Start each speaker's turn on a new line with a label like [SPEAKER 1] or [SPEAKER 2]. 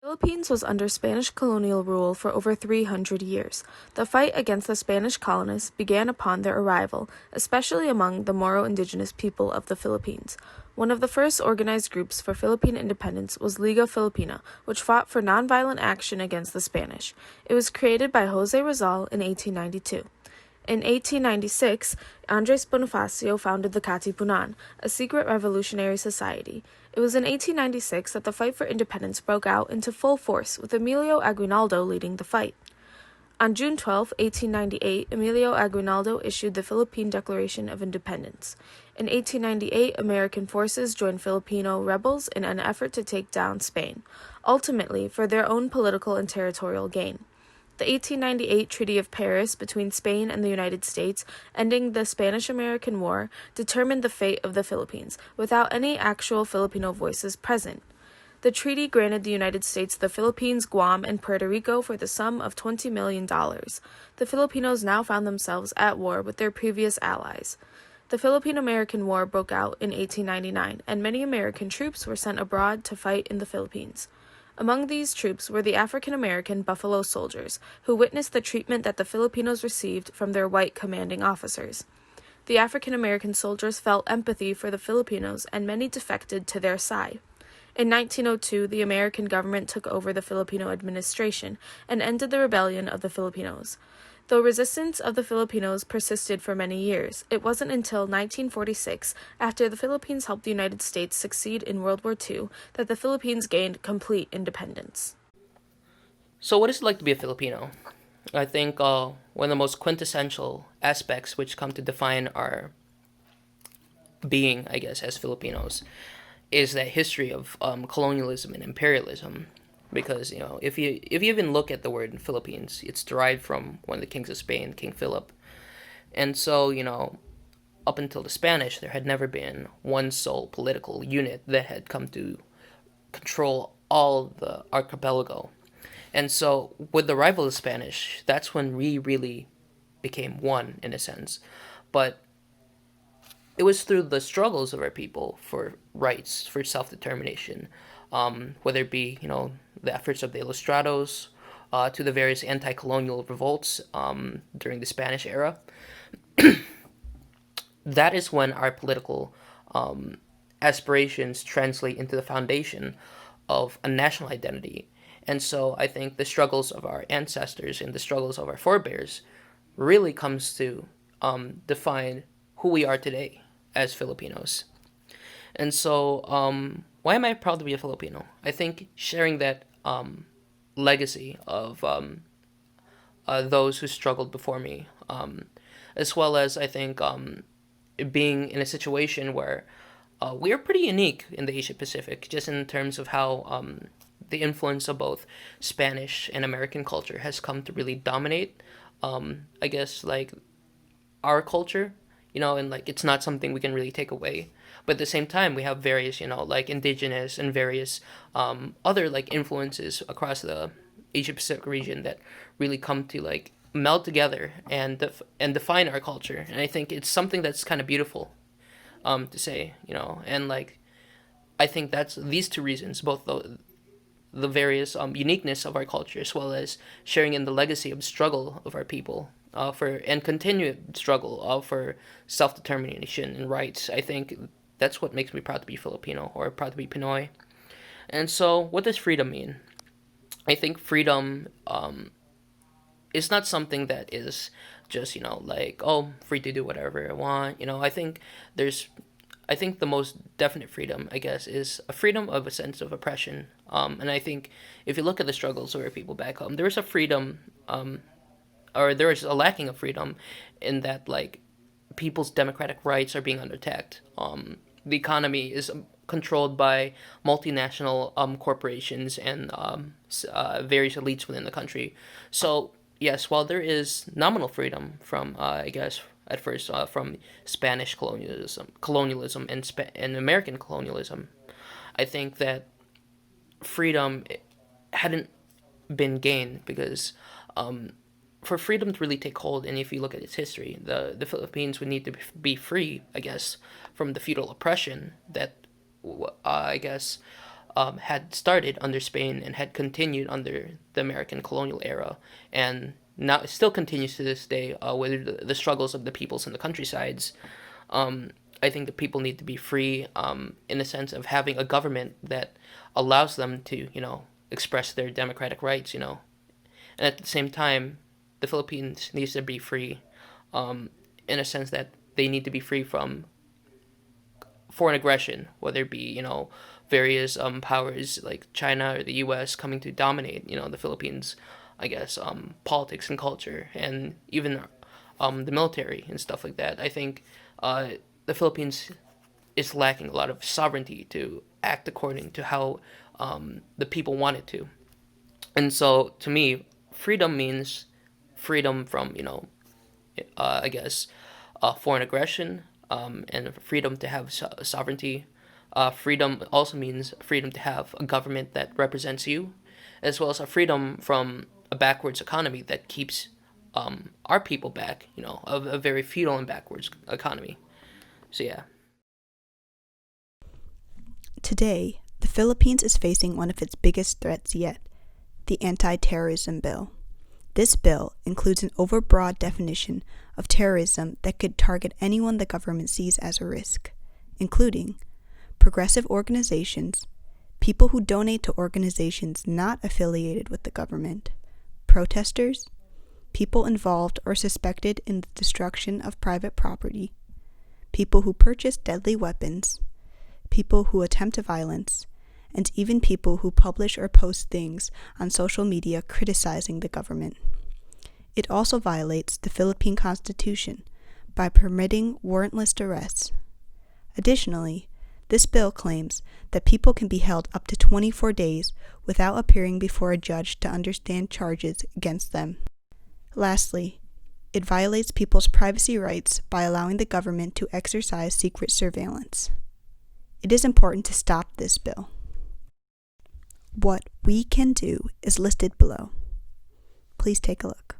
[SPEAKER 1] Philippines was under Spanish colonial rule for over 300 years. The fight against the Spanish colonists began upon their arrival, especially among the Moro indigenous people of the Philippines. One of the first organized groups for Philippine independence was Liga Filipina, which fought for nonviolent action against the Spanish. It was created by Jose Rizal in 1892. In 1896, Andres Bonifacio founded the Katipunan, a secret revolutionary society. It was in 1896 that the fight for independence broke out into full force, with Emilio Aguinaldo leading the fight. On June 12, 1898, Emilio Aguinaldo issued the Philippine Declaration of Independence. In 1898, American forces joined Filipino rebels in an effort to take down Spain, ultimately for their own political and territorial gain. The 1898 Treaty of Paris between Spain and the United States, ending the Spanish-American War, determined the fate of the Philippines, without any actual Filipino voices present. The treaty granted the United States the Philippines, Guam, and Puerto Rico for the sum of $20 million. The Filipinos now found themselves at war with their previous allies. The Philippine-American War broke out in 1899, and many American troops were sent abroad to fight in the Philippines. Among these troops were the African-American Buffalo Soldiers, who witnessed the treatment that the Filipinos received from their white commanding officers. The African-American soldiers felt empathy for the Filipinos, and many defected to their side. In 1902, the American government took over the Filipino administration and ended the rebellion of the Filipinos. Though resistance of the Filipinos persisted for many years, it wasn't until 1946, after the Philippines helped the United States succeed in World War II, that the Philippines gained complete independence.
[SPEAKER 2] So, what is it like to be a Filipino? I think one of the most quintessential aspects which come to define our being, I guess, as Filipinos, is that history of colonialism and imperialism. Because if you even look at the word Philippines, it's derived from one of the kings of Spain, King Philip, and so up until the Spanish, there had never been one sole political unit that had come to control all the archipelago. And so, with the arrival of the Spanish, that's when we really became one, in a sense. But it was through the struggles of our people for rights, for self-determination, whether it be, the efforts of the Ilustrados, to the various anti-colonial revolts during the Spanish era. That is when our political aspirations translate into the foundation of a national identity. And so I think the struggles of our ancestors and the struggles of our forebears really comes to define who we are today as Filipinos. And so, why am I proud to be a Filipino? I think sharing that legacy of those who struggled before me, as well as I think being in a situation where we are pretty unique in the Asia Pacific, just in terms of how the influence of both Spanish and American culture has come to really dominate, I guess, like our culture, and like it's not something we can really take away. But at the same time, we have various, like indigenous and various other like influences across the Asia Pacific region that really come to like meld together and define our culture. And I think it's something that's kind of beautiful to say, and like I think that's these two reasons, both the various uniqueness of our culture, as well as sharing in the legacy of struggle of our people for and continued struggle for self determination and rights. I think that's what makes me proud to be Filipino, or proud to be Pinoy. And so, what does freedom mean? I think freedom is not something that is just like, oh, free to do whatever I want. There's I think the most definite freedom, I guess, is a freedom of a sense of oppression. And I think if you look at the struggles of our people back home, there is a freedom, or there is a lacking of freedom, in that like people's democratic rights are being under attack. The economy is controlled by multinational corporations and various elites within the country. So yes, while there is nominal freedom from, I guess, at first from Spanish colonialism and American colonialism, I think that freedom hadn't been gained because for freedom to really take hold, and if you look at its history, the Philippines would need to be free, I guess, from the feudal oppression that I guess had started under Spain and had continued under the American colonial era, and now it still continues to this day with the struggles of the peoples in the countrysides. I think that people need to be free in the sense of having a government that allows them to, express their democratic rights, And at the same time, the Philippines needs to be free in a sense that they need to be free from foreign aggression, whether it be, various powers like China or the U.S. coming to dominate, the Philippines, I guess, politics and culture, and even the military and stuff like that. I think the Philippines is lacking a lot of sovereignty to act according to how the people want it to. And so, to me, freedom means freedom from, I guess, foreign aggression, and freedom to have sovereignty. Freedom also means freedom to have a government that represents you, as well as a freedom from a backwards economy that keeps our people back, a very feudal and backwards economy. So, yeah.
[SPEAKER 3] Today, the Philippines is facing one of its biggest threats yet, the anti-terrorism bill. This bill includes an overbroad definition of terrorism that could target anyone the government sees as a risk, including progressive organizations, people who donate to organizations not affiliated with the government, protesters, people involved or suspected in the destruction of private property, people who purchase deadly weapons, people who attempt violence, and even people who publish or post things on social media criticizing the government. It also violates the Philippine Constitution by permitting warrantless arrests. Additionally, this bill claims that people can be held up to 24 days without appearing before a judge to understand charges against them. Lastly, it violates people's privacy rights by allowing the government to exercise secret surveillance. It is important to stop this bill. What we can do is listed below. Please take a look.